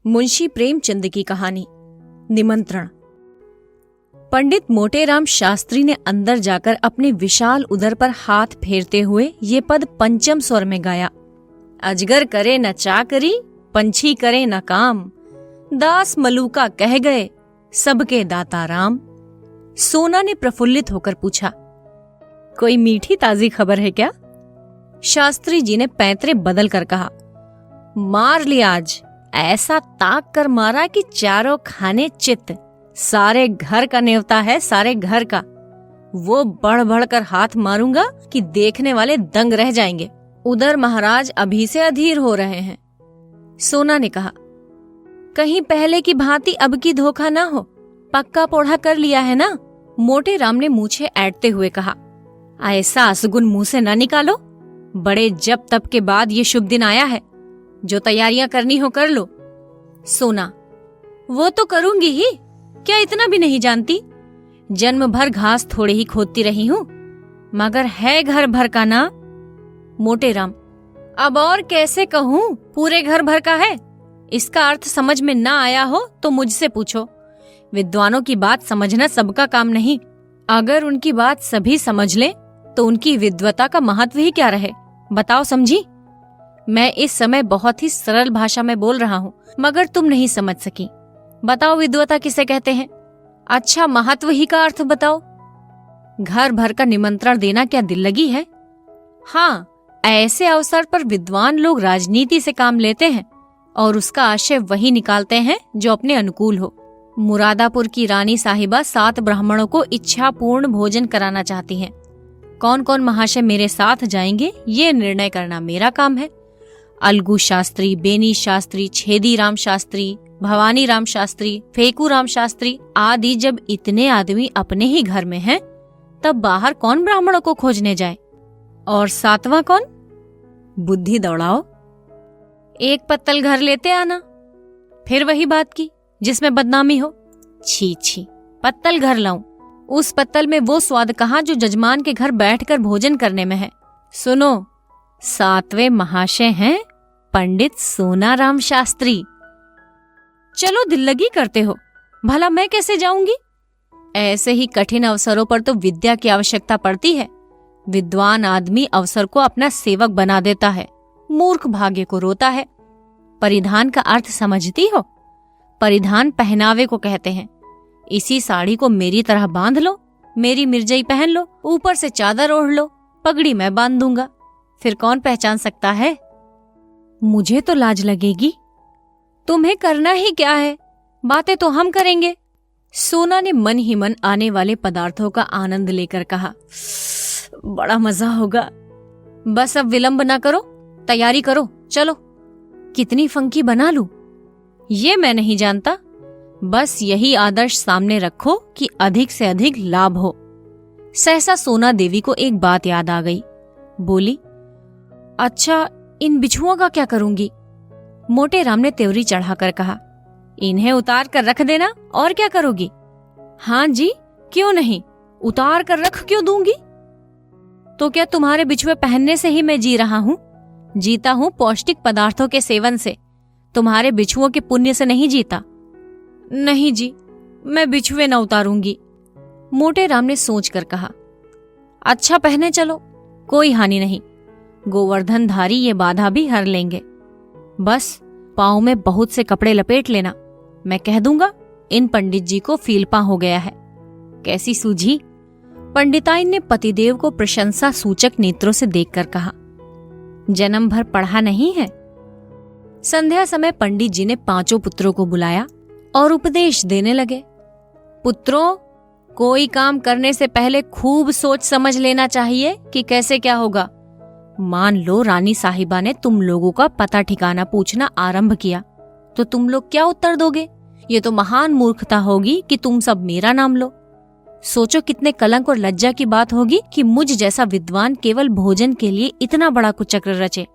मुंशी प्रेमचंद की कहानी निमंत्रण। पंडित मोटेराम शास्त्री ने अंदर जाकर अपने विशाल उदर पर हाथ फेरते हुए ये पद पंचम स्वर में गाया। अजगर करे न चाकरी, पंछी करे न काम, दास मलूका कह गए, सबके दाता राम। सोना ने प्रफुल्लित होकर पूछा, कोई मीठी ताजी खबर है क्या? शास्त्री जी ने पैंतरे बदल कर कहा, मार लिया आज, ऐसा ताक कर मारा कि चारों खाने चित्त। सारे घर का न्योता है, सारे घर का। वो बढ़ बढ़ कर हाथ मारूंगा कि देखने वाले दंग रह जाएंगे। उधर महाराज अभी से अधीर हो रहे हैं। सोना ने कहा, कहीं पहले की भांति अब की धोखा ना हो, पक्का पोढ़ा कर लिया है ना? मोटेराम ने मूछें ऐंठते हुए कहा, ऐसा असगुन मुंह से न निकालो। बड़े जब तब के बाद ये शुभ दिन आया है, जो तैयारियां करनी हो कर लो। सोना, वो तो करूंगी ही, क्या इतना भी नहीं जानती? जन्म भर घास थोड़े ही खोदती रही हूँ, मगर है घर भर का ना। मोटेराम, अब और कैसे कहूँ, पूरे घर भर का है। इसका अर्थ समझ में ना आया हो तो मुझसे पूछो। विद्वानों की बात समझना सबका काम नहीं। अगर उनकी बात सभी समझ लें तो उनकी विद्वता का महत्व ही क्या रहे? बताओ, समझी? मैं इस समय बहुत ही सरल भाषा में बोल रहा हूँ, मगर तुम नहीं समझ सकी। बताओ, विद्वता किसे कहते हैं? अच्छा, महत्व ही का अर्थ बताओ। घर भर का निमंत्रण देना क्या दिल लगी है? हाँ, ऐसे अवसर पर विद्वान लोग राजनीति से काम लेते हैं और उसका आशय वही निकालते हैं जो अपने अनुकूल हो। मुरादापुर की रानी साहिबा 7 ब्राह्मणों को इच्छापूर्ण भोजन कराना चाहती हैं। कौन कौन महाशय मेरे साथ जाएंगे, ये निर्णय करना मेरा काम है। अलगू शास्त्री, बेनी शास्त्री, छेदी राम शास्त्री, भवानी राम शास्त्री, फेकू राम शास्त्री आदि जब इतने आदमी अपने ही घर में हैं, तब बाहर कौन ब्राह्मणों को खोजने जाए? और 7वां कौन? बुद्धि दौड़ाओ, एक पत्तल घर लेते आना। फिर वही बात की जिसमें बदनामी हो। छी छी, पत्तल घर लाऊं, उस पत्तल में वो स्वाद कहाँ जो जजमान के घर बैठकर भोजन करने में है। सुनो, 7वें महाशय हैं पंडित सोनाराम शास्त्री। चलो, दिल लगी करते हो, भला मैं कैसे जाऊंगी? ऐसे ही कठिन अवसरों पर तो विद्या की आवश्यकता पड़ती है। विद्वान आदमी अवसर को अपना सेवक बना देता है, मूर्ख भाग्य को रोता है। परिधान का अर्थ समझती हो? परिधान पहनावे को कहते हैं। इसी साड़ी को मेरी तरह बांध लो, मेरी मिर्जई पहन लो, ऊपर से चादर ओढ़ लो, पगड़ी मैं बांध दूंगा, फिर कौन पहचान सकता है? मुझे तो लाज लगेगी। तुम्हें करना ही क्या है, बातें तो हम करेंगे। सोना ने मन ही मन आने वाले पदार्थों का आनंद लेकर कहा, बड़ा मजा होगा। बस अब विलंब ना करो, तैयारी करो, चलो। कितनी फंकी बना लूं, ये मैं नहीं जानता। बस यही आदर्श सामने रखो कि अधिक से अधिक लाभ हो। सहसा सोना देवी को एक बात याद आ गई। बोली, अच्छा, इन बिछुओं का क्या करूंगी? मोटेराम ने त्योरी चढ़ाकर कहा, इन्हें उतार कर रख देना, और क्या करोगी? हाँ जी, क्यों नहीं, उतार कर रख क्यों दूंगी? तो क्या तुम्हारे बिछुए पहनने से ही मैं जी रहा हूँ? जीता हूँ पौष्टिक पदार्थों के सेवन से, तुम्हारे बिछुओं के पुण्य से नहीं जीता। नहीं जी, मैं बिछुए न उतारूंगी। मोटेराम ने सोच कर कहा, अच्छा, पहने चलो, कोई हानि नहीं। गोवर्धन धारी ये बाधा भी हर लेंगे। बस पाँव में बहुत से कपड़े लपेट लेना, मैं कह दूंगा इन पंडित जी को फीलपा हो गया है। कैसी सूझी? पंडिताइन ने पतिदेव को प्रशंसा सूचक नेत्रों से देखकर कहा, जन्म भर पढ़ा नहीं है? संध्या समय पंडित जी ने 5 पुत्रों को बुलाया और उपदेश देने लगे। पुत्रों, कोई काम करने से पहले खूब सोच समझ लेना चाहिए कि कैसे क्या होगा। मान लो रानी साहिबा ने तुम लोगों का पता ठिकाना पूछना आरंभ किया, तो तुम लोग क्या उत्तर दोगे? ये तो महान मूर्खता होगी कि तुम सब मेरा नाम लो। सोचो कितने कलंक और लज्जा की बात होगी कि मुझ जैसा विद्वान केवल भोजन के लिए इतना बड़ा कुचक्र रचे।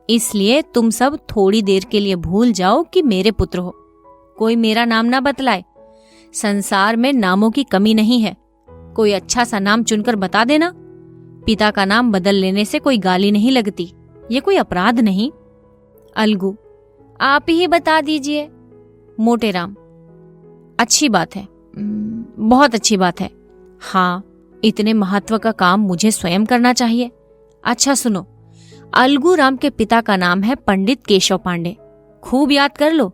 इसलिए तुम सब थोड़ी देर के लिए भूल जाओ कि मेरे पुत्र हो। कोई मेरा नाम ना बतलाए। संसार में नामों की कमी नहीं है। कोई अच्छा सा नाम चुनकर बता देना। पिता का नाम बदल लेने से कोई गाली नहीं लगती, ये कोई अपराध नहीं। अलगू, आप ही बता दीजिए, मोटेराम: अच्छी बात है, बहुत अच्छी बात है। हाँ, इतने महत्व का काम मुझे स्वयं करना चाहिए। अच्छा सुनो, अलगू राम के पिता का नाम है पंडित केशव पांडे, खूब याद कर लो।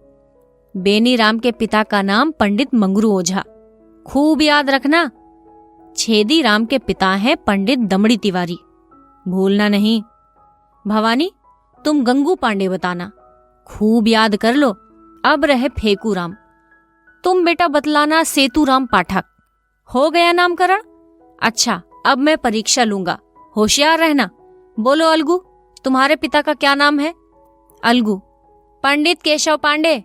बेनी राम के पिता का नाम पंडित मंगरू ओझा, खूब याद रखना। छेदी राम के पिता हैं पंडित दमड़ी तिवारी, भूलना नहीं। भवानी, तुम गंगू पांडे बताना, खूब याद कर लो। अब रहे फेकू राम, तुम बेटा बतलाना सेतु राम पाठक। हो गया नामकरण? अच्छा, अब मैं परीक्षा लूंगा, होशियार रहना। बोलो अलगू, तुम्हारे पिता का क्या नाम है? अलगू: पंडित केशव पांडे।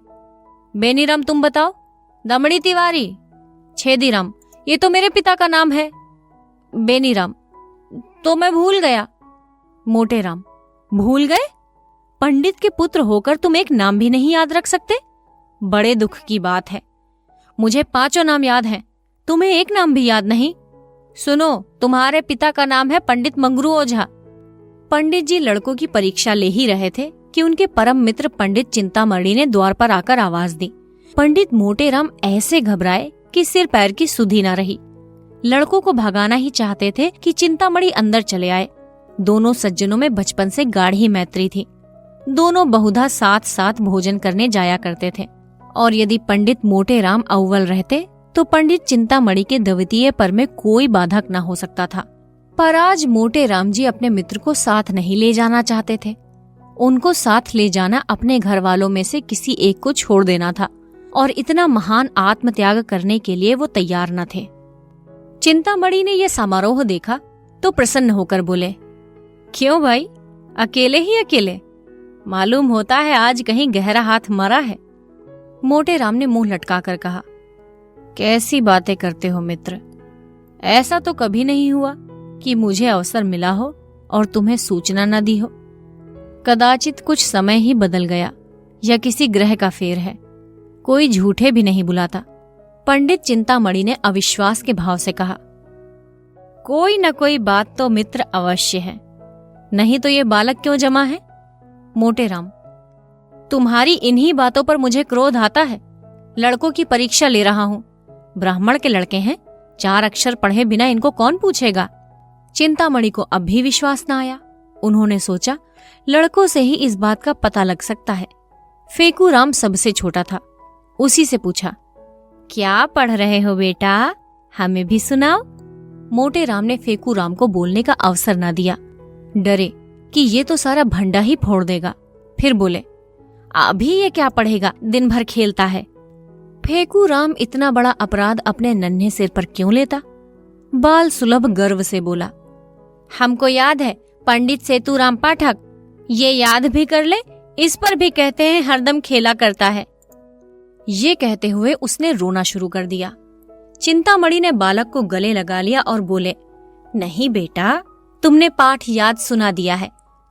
बेनीराम, तुम बताओ। दमड़ी तिवारी। छेदीराम: ये तो मेरे पिता का नाम है। बेनीराम: तो मैं भूल गया। मोटेराम: भूल गए? पंडित के पुत्र होकर तुम एक नाम भी नहीं याद रख सकते? बड़े दुख की बात है। मुझे 5 नाम याद हैं, तुम्हें एक नाम भी याद नहीं। सुनो, तुम्हारे पिता का नाम है पंडित मंगरू ओझा। पंडित जी लड़कों की परीक्षा ले ही रहे थे कि उनके परम मित्र पंडित चिंतामणि ने द्वार पर आकर आवाज दी। पंडित मोटेराम ऐसे घबराए कि सिर पैर की सुधि न रही। लड़कों को भगाना ही चाहते थे कि चिंतामणि अंदर चले आए। दोनों सज्जनों में बचपन से गाढ़ी मैत्री थी। दोनों बहुधा साथ साथ भोजन करने जाया करते थे, और यदि पंडित मोटेराम अव्वल रहते तो पंडित चिंतामणि के द्वितीय पर में कोई बाधक न हो सकता था। पर आज मोटेराम जी अपने मित्र को साथ नहीं ले जाना चाहते थे। उनको साथ ले जाना अपने घर वालों में से किसी एक को छोड़ देना था, और इतना महान आत्मत्याग करने के लिए वो तैयार न थे। चिंतामणि ने यह समारोह देखा तो प्रसन्न होकर बोले, क्यों भाई, अकेले ही अकेले? मालूम होता है आज कहीं गहरा हाथ मरा है। मोटेराम ने मुंह लटकाकर कहा, कैसी बातें करते हो मित्र, ऐसा तो कभी नहीं हुआ कि मुझे अवसर मिला हो और तुम्हें सूचना न दी हो। कदाचित कुछ समय ही बदल गया, या किसी ग्रह का फेर है। कोई झूठे भी नहीं बुलाता। पंडित चिंतामणि ने अविश्वास के भाव से कहा, कोई न कोई बात तो मित्र अवश्य है, नहीं तो ये बालक क्यों जमा है? मोटेराम: तुम्हारी इन्हीं बातों पर मुझे क्रोध आता है। लड़कों की परीक्षा ले रहा हूं, ब्राह्मण के लड़के हैं, 4 अक्षर पढ़े बिना इनको कौन पूछेगा? चिंतामणि को अब भी विश्वास न आया। उन्होंने सोचा, लड़कों से ही इस बात का पता लग सकता है। फेकू राम सबसे छोटा था, उसी से पूछा, क्या पढ़ रहे हो बेटा, हमें भी सुनाओ। मोटेराम ने फेकू राम को बोलने का अवसर न दिया, डरे कि ये तो सारा भंडा ही फोड़ देगा। फिर बोले, अभी ये क्या पढ़ेगा, दिन भर खेलता है। फेकू राम इतना बड़ा अपराध अपने नन्हे सिर पर क्यों लेता? बाल सुलभ गर्व से बोला, हमको याद है पंडित सेतुराम पाठक, ये याद भी कर ले, इस पर भी कहते हैं हरदम खेला करता है। ये कहते हुए उसने रोना शुरू कर दिया। चिंतामणि ने बालक को गले लगा लिया और बोले, नहीं बेटा, तुमने पाठ याद सुना दिया है,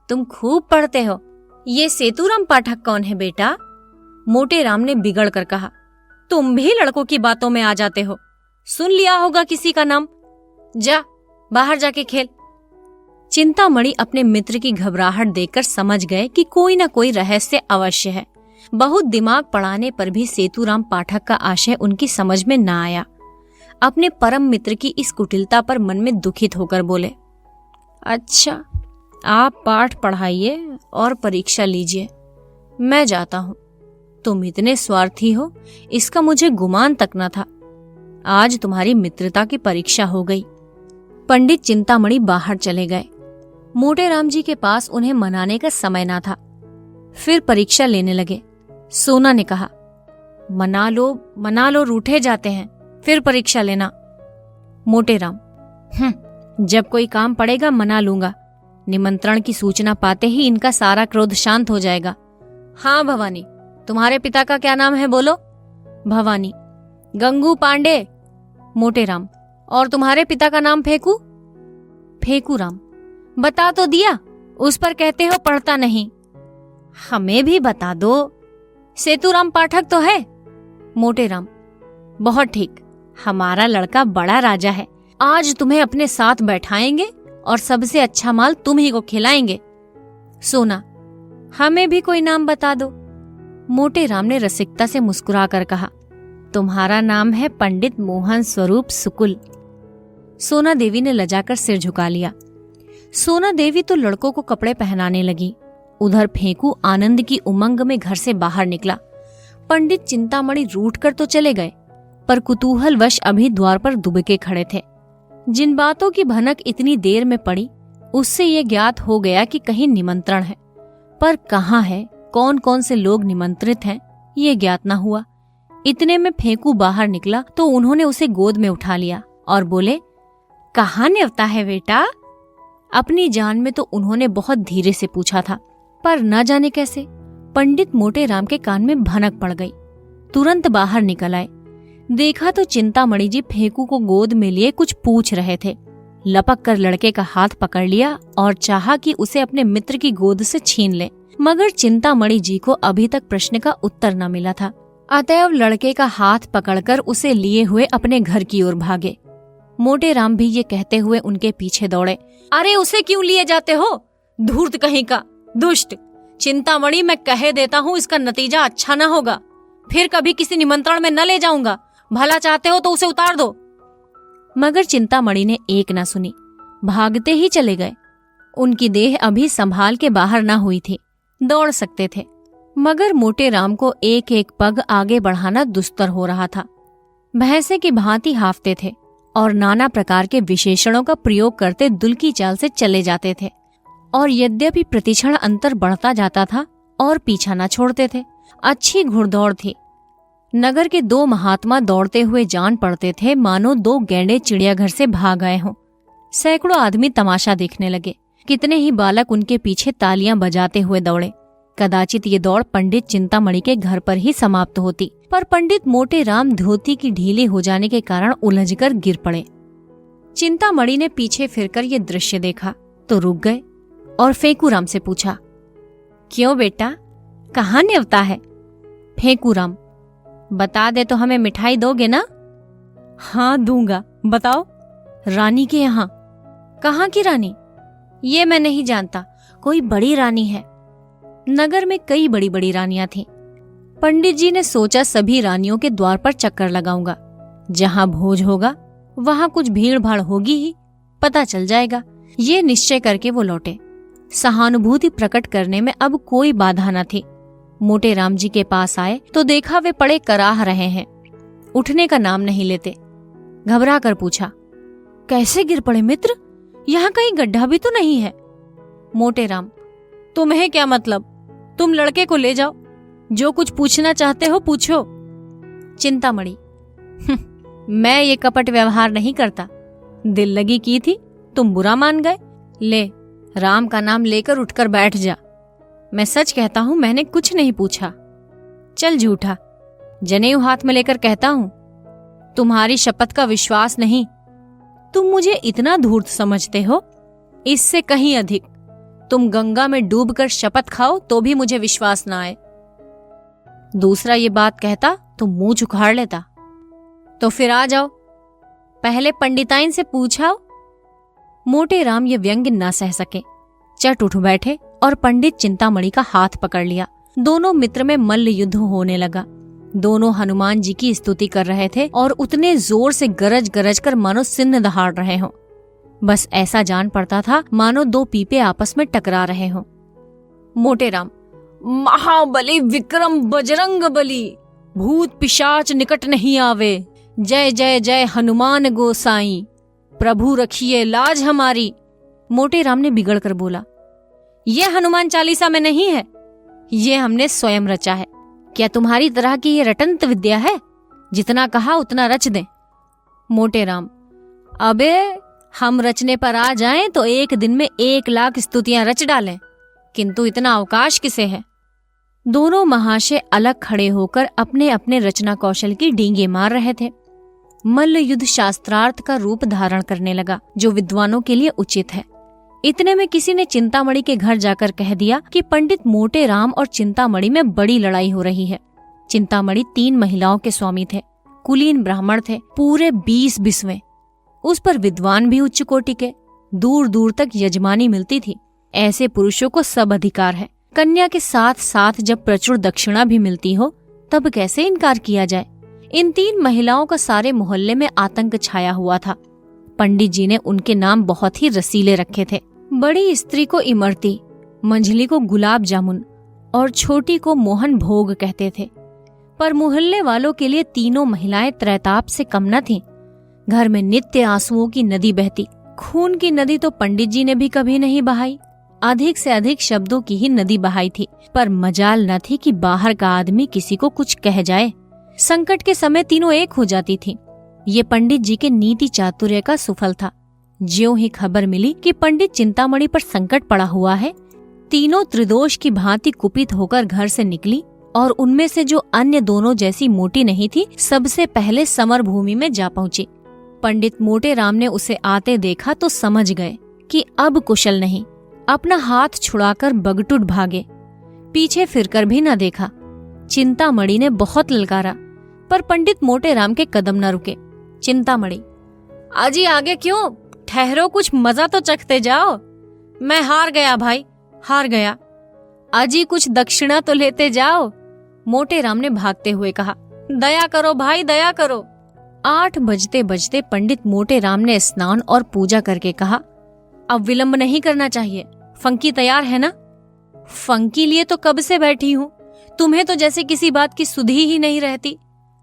तुम खूब पढ़ते हो। ये सेतुराम पाठक कौन है बेटा? मोटेराम ने बिगड़ कर कहा, तुम भी लड़कों की बातों में आ जाते हो, सुन लिया होगा किसी का नाम, जा बाहर जाके खेल। चिंतामणि अपने मित्र की घबराहट देखकर समझ गए कि कोई न कोई रहस्य अवश्य है। बहुत दिमाग पड़ाने पर भी सेतुराम पाठक का आशय उनकी समझ में न आया। अपने परम मित्र की इस कुटिलता पर मन में दुखित होकर बोले, अच्छा, आप पाठ पढ़ाइए और परीक्षा लीजिए, मैं जाता हूँ। तुम इतने स्वार्थी हो, इसका मुझे गुमान तक न था। आज तुम्हारी मित्रता की परीक्षा हो गई। पंडित चिंतामणि बाहर चले गए। मोटेराम जी के पास उन्हें मनाने का समय ना था। फिर परीक्षा लेने लगे। सोना ने कहा, मना लो, रूठे जाते हैं, फिर परीक्षा लेना। मोटेराम: जब कोई काम पड़ेगा मना लूंगा, निमंत्रण की सूचना पाते ही इनका सारा क्रोध शांत हो जाएगा। हाँ भवानी, तुम्हारे पिता का क्या नाम है बोलो। भवानी: गंगू पांडे। मोटेराम: और तुम्हारे पिता का नाम फेकू? फेकू राम: बता तो दिया, उस पर कहते हो पढ़ता नहीं। हमें भी बता दो, सेतुराम पाठक तो है। मोटेराम: बहुत ठीक, हमारा लड़का बड़ा राजा है, आज तुम्हें अपने साथ बैठाएंगे और सबसे अच्छा माल तुम ही को खिलाएंगे। सोना: हमें भी कोई नाम बता दो। मोटे राम ने रसिकता से मुस्कुरा कर कहा, तुम्हारा नाम है पंडित मोहन स्वरूप सुकुल। सोना देवी ने लजाकर सिर झुका लिया। सोना देवी तो लड़कों को कपड़े पहनाने लगी। उधर फेंकू आनंद की उमंग में घर से बाहर निकला। पंडित चिंतामणि रूठ कर तो चले गए, पर कुतूहलवश अभी द्वार पर दुबके खड़े थे। जिन बातों की भनक इतनी देर में पड़ी, उससे ये ज्ञात हो गया कि कहीं निमंत्रण है, पर कहाँ है, कौन कौन से लोग निमंत्रित हैं, ये ज्ञात न हुआ। इतने में फेंकू बाहर निकला तो उन्होंने उसे गोद में उठा लिया और बोले, कहाँ न्योता है बेटा? अपनी जान में तो उन्होंने बहुत धीरे से पूछा था, पर न जाने कैसे पंडित मोटे राम के कान में भनक पड़ गई। तुरंत बाहर निकल आए। देखा तो चिंतामणि जी फेंकू को गोद में लिए कुछ पूछ रहे थे। लपक कर लड़के का हाथ पकड़ लिया और चाहा कि उसे अपने मित्र की गोद से छीन ले, मगर चिंतामणि जी को अभी तक प्रश्न का उत्तर न मिला था। अतएव लड़के का हाथ पकड़कर उसे लिए हुए अपने घर की ओर भागे। मोटे राम भी ये कहते हुए उनके पीछे दौड़े, अरे उसे क्यों लिए जाते हो, धूर्त कहीं का, दुष्ट! चिंतामणि, मैं कह देता हूँ इसका नतीजा अच्छा न होगा। फिर कभी किसी निमंत्रण में न ले जाऊंगा। भला चाहते हो तो उसे उतार दो। मगर चिंतामणि ने एक न सुनी, भागते ही चले गए। उनकी देह अभी संभाल के बाहर न हुई थी, दौड़ सकते थे, मगर मोटे राम को एक एक पग आगे बढ़ाना दुस्तर हो रहा था। भैंसे की भांति हाफते थे और नाना प्रकार के विशेषणों का प्रयोग करते दुल की चाल से चले जाते थे। और यद्यपि प्रतिक्षण अंतर बढ़ता जाता था और पीछा न छोड़ते थे। अच्छी घुड़दौड़ थी। नगर के दो महात्मा दौड़ते हुए जान पड़ते थे, मानो दो गैंडे चिड़ियाघर से भाग आए हों। सैकड़ों आदमी तमाशा देखने लगे। कितने ही बालक उनके पीछे तालियां बजाते हुए दौड़े। कदाचित ये दौड़ पंडित चिंतामणि के घर पर ही समाप्त होती, पर पंडित मोटे राम धोती की ढीली हो जाने के कारण उलझकर गिर पड़े। चिंतामणि ने पीछे फिरकर ये दृश्य देखा तो रुक गए और फेंकूराम से पूछा, क्यों बेटा, कहाँ न्योता है? फेंकूराम, बता दे तो हमें मिठाई दोगे ना? हाँ दूंगा, बताओ। रानी के यहाँ। कहाँ की रानी? ये मैं नहीं जानता, कोई बड़ी रानी है। नगर में कई बड़ी बड़ी रानियां थीं। पंडित जी ने सोचा सभी रानियों के द्वार पर चक्कर लगाऊंगा। जहाँ भोज होगा वहाँ कुछ भीड़ भाड़ होगी ही, पता चल जाएगा। ये निश्चय करके वो लौटे। सहानुभूति प्रकट करने में अब कोई बाधा न थी। मोटे राम जी के पास आए तो देखा वे पड़े कराह रहे हैं, उठने का नाम नहीं लेते। घबरा कर पूछा, कैसे गिर पड़े मित्र? यहाँ कहीं गड्ढा भी तो नहीं है? मोटे राम, तुम्हें क्या मतलब? तुम लड़के को ले जाओ, जो कुछ पूछना चाहते हो पूछो। चिंतामणि, मैं ये कपट व्यवहार नहीं करता। दिल लगी की थी, तुम बुरा मान गए। ले, राम का नाम लेकर उठकर बैठ जा। मैं सच कहता हूं, मैंने कुछ नहीं पूछा। चल झूठा, जनेऊ हाथ में लेकर कहता हूं, तुम्हारी शपथ का विश्वास नहीं। तुम मुझे इतना धूर्त समझते हो? इससे कहीं अधिक। तुम गंगा में डूबकर शपथ खाओ तो भी मुझे विश्वास ना आए। दूसरा ये बात कहता तो मुंह उखाड़ लेता। तो फिर आ जाओ, पहले पंडिताइन से पूछाओ। मोटे राम ये व्यंग्य न सह सके, चट उठ बैठे और पंडित चिंतामणि का हाथ पकड़ लिया। दोनों मित्र में मल्ल युद्ध होने लगा। दोनों हनुमान जी की स्तुति कर रहे थे और उतने जोर से गरज गरज कर मानो सिन्न दहाड़ रहे हों। बस ऐसा जान पड़ता था मानो दो पीपे आपस में टकरा रहे हों। मोटे राम, महाबली विक्रम बजरंग बली, भूत पिशाच निकट नहीं आवे। जय जय जय हनुमान गोसाई, प्रभु रखिए लाज हमारी। मोटे राम ने बिगड़ कर बोला, ये हनुमान चालीसा में नहीं है, ये हमने स्वयं रचा है। क्या तुम्हारी तरह की ये रटंत विद्या है? जितना कहा उतना रच दें। मोटे राम, अबे हम रचने पर आ जाएं तो एक दिन में 1,00,000 स्तुतियां रच डालें, किंतु इतना अवकाश किसे है? दोनों महाशय अलग खड़े होकर अपने अपने रचना कौशल की डींगे मार रहे थे। मल्ल युद्ध शास्त्रार्थ का रूप धारण करने लगा, जो विद्वानों के लिए उचित है। इतने में किसी ने चिंतामणि के घर जाकर कह दिया कि पंडित मोटे राम और चिंतामणि में बड़ी लड़ाई हो रही है। चिंतामणि 3 महिलाओं के स्वामी थे, कुलीन ब्राह्मण थे, पूरे 20 बिस्वे। उस पर विद्वान भी उच्च कोटि के, दूर दूर तक यजमानी मिलती थी। ऐसे पुरुषों को सब अधिकार है, कन्या के साथ साथ जब प्रचुर दक्षिणा भी मिलती हो तब कैसे इनकार किया जाए। इन 3 महिलाओं का सारे मोहल्ले में आतंक छाया हुआ था। पंडित जी ने उनके नाम बहुत ही रसीले रखे थे। बड़ी स्त्री को इमरती, मंझली को गुलाब जामुन और छोटी को मोहन भोग कहते थे। पर मोहल्ले वालों के लिए तीनों महिलाएं त्रैताप से कम न थीं। घर में नित्य आंसुओं की नदी बहती। खून की नदी तो पंडित जी ने भी कभी नहीं बहाई, अधिक से अधिक शब्दों की ही नदी बहाई थी। पर मजाल न थी कि बाहर का आदमी किसी को कुछ कह जाए। संकट के समय तीनों एक हो जाती थीं। ये पंडित जी के नीति चातुर्य का सुफल था। ज्यों ही खबर मिली कि पंडित चिंतामणि पर संकट पड़ा हुआ है, तीनों त्रिदोष की भांति कुपित होकर घर से निकली और उनमें से जो अन्य दोनों जैसी मोटी नहीं थी, सबसे पहले समर भूमि में जा पहुंची। पंडित मोटे राम ने उसे आते देखा तो समझ गए कि अब कुशल नहीं। अपना हाथ छुड़ाकर बगटुट भागे, पीछे फिरकर भी न देखा। चिंतामणि ने बहुत ललकारा पर पंडित मोटे राम के कदम न रुके। चिंतामणि, अजी आगे क्यों? ठहरो, कुछ मजा तो चखते जाओ। मैं हार गया भाई, हार गया। अजी कुछ दक्षिणा तो लेते जाओ, मोटे राम ने भागते हुए कहा। दया करो भाई, दया करो। 8 बजते बजते पंडित मोटे राम ने स्नान और पूजा करके कहा, अब विलंब नहीं करना चाहिए। फंकी तैयार है ना? फंकी लिए तो कब से बैठी हूँ। तुम्हें तो जैसे किसी बात की सुधि ही नहीं रहती।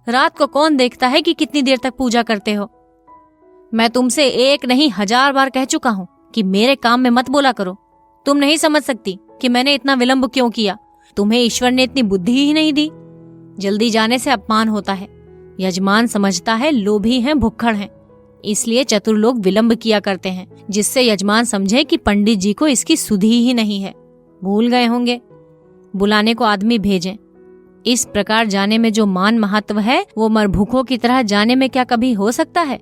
रात को कौन देखता है कि कितनी देर तक पूजा करते हो। मैं तुमसे 1 नहीं 1000 बार कह चुका हूँ कि मेरे काम में मत बोला करो। तुम नहीं समझ सकती कि मैंने इतना विलंब क्यों किया। तुम्हें ईश्वर ने इतनी बुद्धि ही नहीं दी। जल्दी जाने से अपमान होता है। यजमान समझता है लोभी हैं, भुक्खड़ हैं, इसलिए चतुर लोग विलंब किया करते हैं, जिससे यजमान समझे कि पंडित जी को इसकी सुधि ही नहीं है। भूल गए होंगे, बुलाने को आदमी भेजें। इस प्रकार जाने में जो मान महत्व है वो मरभूखों की तरह जाने में क्या कभी हो सकता है।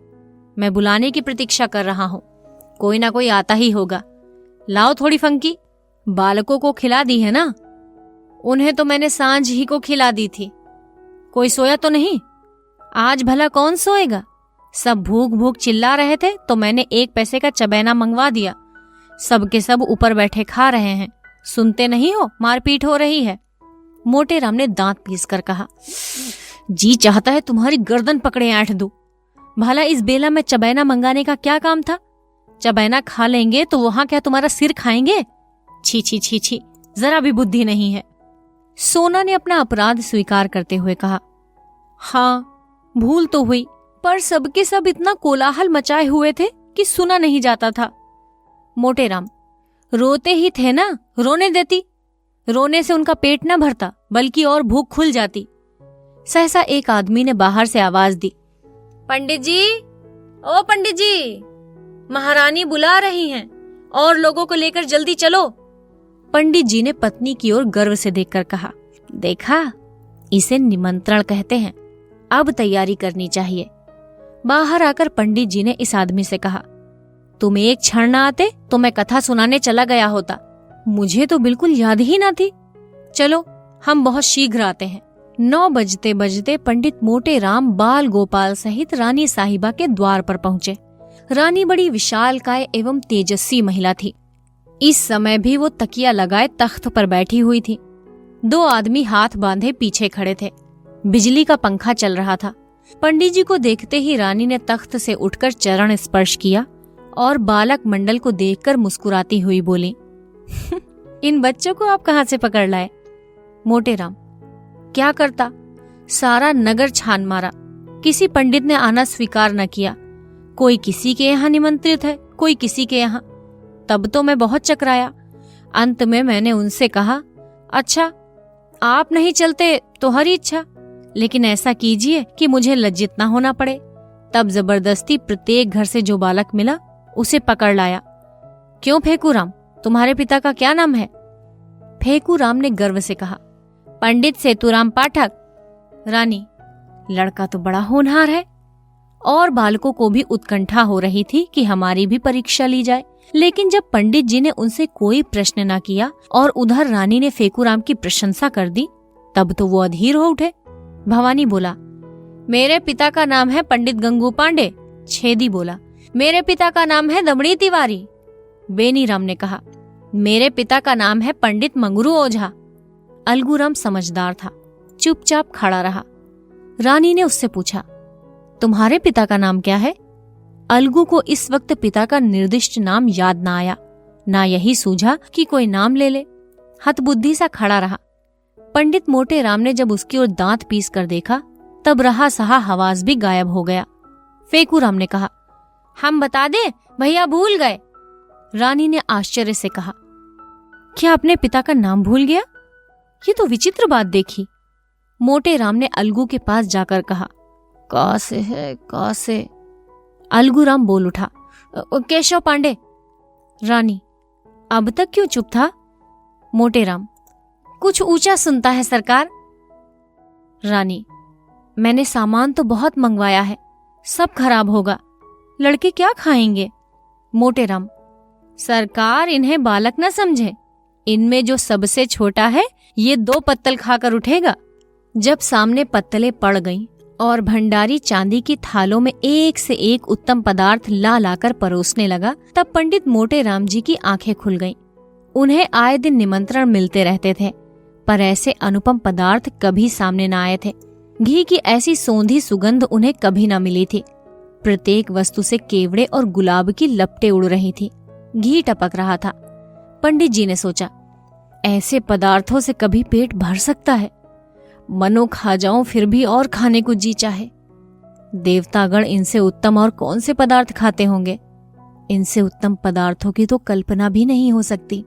मैं बुलाने की प्रतीक्षा कर रहा हूँ, कोई ना कोई आता ही होगा। लाओ थोड़ी फंकी। बालकों को खिला दी है ना? उन्हें तो मैंने सांझ ही को खिला दी थी। कोई सोया तो नहीं? आज भला कौन सोएगा? सब भूख भूख चिल्ला रहे थे तो मैंने 1 पैसे का चबैना मंगवा दिया। सब के सब ऊपर बैठे खा रहे हैं। सुनते नहीं हो, मारपीट हो रही है। मोटे राम ने दांत पीस कर कहा, जी चाहता है तुम्हारी गर्दन पकड़े ऐंठ दूं। भला इस बेला में चबैना मंगाने का क्या काम था? चबैना खा लेंगे तो वहां क्या तुम्हारा सिर खाएंगे? छी छी छी छी, जरा भी बुद्धि नहीं है। सोना ने अपना अपराध स्वीकार करते हुए कहा, हाँ भूल तो हुई, पर सबके सब इतना कोलाहल मचाए हुए थे कि सुना नहीं जाता था। मोटे राम, रोते ही थे ना, रोने देती। रोने से उनका पेट न भरता बल्कि और भूख खुल जाती। सहसा एक आदमी ने बाहर से आवाज दी, पंडित जी, ओ पंडित जी, महारानी बुला रही हैं और लोगों को लेकर जल्दी चलो। पंडित जी ने पत्नी की ओर गर्व से देखकर कहा, देखा, इसे निमंत्रण कहते हैं। अब तैयारी करनी चाहिए। बाहर आकर पंडित जी ने इस आदमी से कहा, तुम एक क्षण न आते तो मैं कथा सुनाने चला गया होता। मुझे तो बिल्कुल याद ही ना थी। चलो, हम बहुत शीघ्र आते हैं। 9 बजते बजते पंडित मोटे राम बाल गोपाल सहित रानी साहिबा के द्वार पर पहुंचे। रानी बड़ी विशालकाय एवं तेजस्वी महिला थी। इस समय भी वो तकिया लगाए तख्त पर बैठी हुई थी। 2 आदमी हाथ बांधे पीछे खड़े थे। बिजली का पंखा चल रहा था। पंडित जी को देखते ही रानी ने तख्त से उठकर चरण स्पर्श किया और बालक मंडल को देखकर मुस्कुराती हुई बोली, इन बच्चों को आप कहाँ से पकड़ लाए? मोटे राम, क्या करता, सारा नगर छान मारा, किसी पंडित ने आना स्वीकार न किया। कोई किसी के यहाँ निमंत्रित है, कोई किसी के यहाँ। तब तो मैं बहुत चकराया। अंत में मैंने उनसे कहा, अच्छा आप नहीं चलते तो हरी इच्छा, लेकिन ऐसा कीजिए कि मुझे लज्जित ना होना पड़े। तब जबरदस्ती प्रत्येक घर से जो बालक मिला उसे पकड़ लाया। क्यों फेकूराम, तुम्हारे पिता का क्या नाम है? फेकूराम ने गर्व से कहा, पंडित सेतुराम पाठक। रानी, लड़का तो बड़ा होनहार है। और बालकों को भी उत्कंठा हो रही थी कि हमारी भी परीक्षा ली जाए। लेकिन जब पंडित जी ने उनसे कोई प्रश्न न किया और उधर रानी ने फेकूराम की प्रशंसा कर दी, तब तो वो अधीर हो उठे। भवानी बोला, मेरे पिता का नाम है पंडित गंगू पांडे। छेदी बोला, मेरे पिता का नाम है दमड़ी तिवारी। बेनीराम ने कहा, मेरे पिता का नाम है पंडित मंगरू ओझा। अलगूराम समझदार था, चुपचाप खड़ा रहा। रानी ने उससे पूछा, तुम्हारे पिता का नाम क्या है? अलगू को इस वक्त पिता का निर्दिष्ट नाम याद ना आया, ना यही सूझा कि कोई नाम ले ले। हतबुद्धि सा खड़ा रहा। पंडित मोटे राम ने जब उसकी ओर दांत पीस कर देखा, तब रहा सहा हवास भी गायब हो गया। फेकू राम ने कहा, हम बता दें, भैया भूल गए। रानी ने आश्चर्य से कहा, क्या अपने पिता का नाम भूल गया? ये तो विचित्र बात देखी। मोटे राम ने अलगू के पास जाकर कहा, कैसे है कैसे? अलगू राम बोल उठा, केशव पांडे। रानी, अब तक क्यों चुप था? मोटे राम, कुछ ऊंचा सुनता है सरकार। रानी, मैंने सामान तो बहुत मंगवाया है, सब खराब होगा, लड़के क्या खाएंगे? मोटे राम, सरकार इन्हें बालक न समझे, इनमें जो सबसे छोटा है ये 2 पत्तल खाकर उठेगा। जब सामने पत्तलें पड़ गईं और भंडारी चांदी की थालों में एक से एक उत्तम पदार्थ ला लाकर परोसने लगा, तब पंडित मोटे राम जी की आंखें खुल गईं। उन्हें आए दिन निमंत्रण मिलते रहते थे, पर ऐसे अनुपम पदार्थ कभी सामने न आए थे। घी की ऐसी सौंधी सुगंध उन्हें कभी न मिली थी। प्रत्येक वस्तु से केवड़े और गुलाब की लपटें उड़ रही थी। घी टपक रहा था। पंडित जी ने सोचा, ऐसे पदार्थों से कभी पेट भर सकता है? मनो खा जाऊं फिर भी और खाने को जी चाहे। देवतागण इनसे उत्तम और कौन से पदार्थ खाते होंगे? इनसे उत्तम पदार्थों की तो कल्पना भी नहीं हो सकती।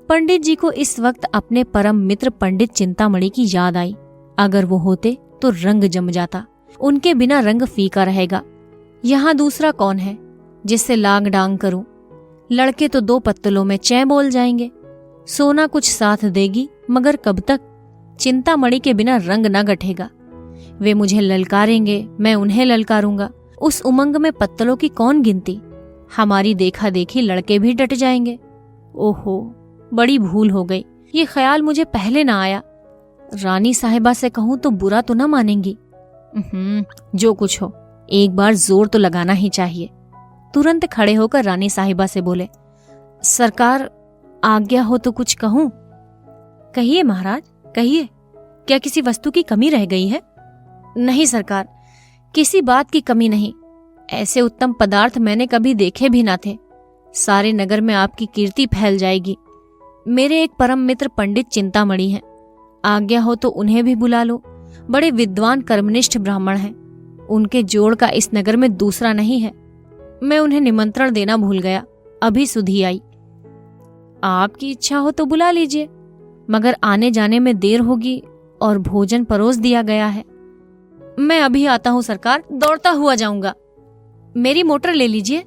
पंडित जी को इस वक्त अपने परम मित्र पंडित चिंतामणि की याद आई। अगर वो होते तो रंग जम जाता, उनके बिना रंग फीका रहेगा। यहाँ दूसरा कौन है जिससे लांग डांग करूं? लड़के तो 2 पत्तलों में चैं बोल जाएंगे। सोना कुछ साथ देगी, मगर कब तक? चिंतामणि के बिना रंग न गठेगा। वे मुझे ललकारेंगे, मैं उन्हें ललकारूंगा। उस उमंग में पत्तलों की कौन गिनती? हमारी देखा देखी लड़के भी डट जाएंगे। ओहो, बड़ी भूल हो गई। ये ख्याल मुझे पहले ना आया। रानी साहिबा से कहूं तो बुरा तो न मानेंगी। जो कुछ हो, एक बार जोर तो लगाना ही चाहिए। तुरंत खड़े होकर रानी साहिबा से बोले, सरकार आज्ञा हो तो कुछ कहूं? कहिए महाराज, कहिए। क्या किसी वस्तु की कमी रह गई है? नहीं सरकार, किसी बात की कमी नहीं। ऐसे उत्तम पदार्थ मैंने कभी देखे भी ना थे। सारे नगर में आपकी कीर्ति फैल जाएगी। मेरे एक परम मित्र पंडित चिंतामणि हैं, आज्ञा हो तो उन्हें भी बुला लो। बड़े विद्वान कर्मनिष्ठ ब्राह्मण हैं। उनके जोड़ का इस नगर में दूसरा नहीं है। मैं उन्हें निमंत्रण देना भूल गया, अभी सुधी आई। आपकी इच्छा हो तो बुला लीजिए, मगर आने जाने में देर होगी और भोजन परोस दिया गया है। मैं अभी आता हूँ सरकार, दौड़ता हुआ जाऊंगा। मेरी मोटर ले लीजिए।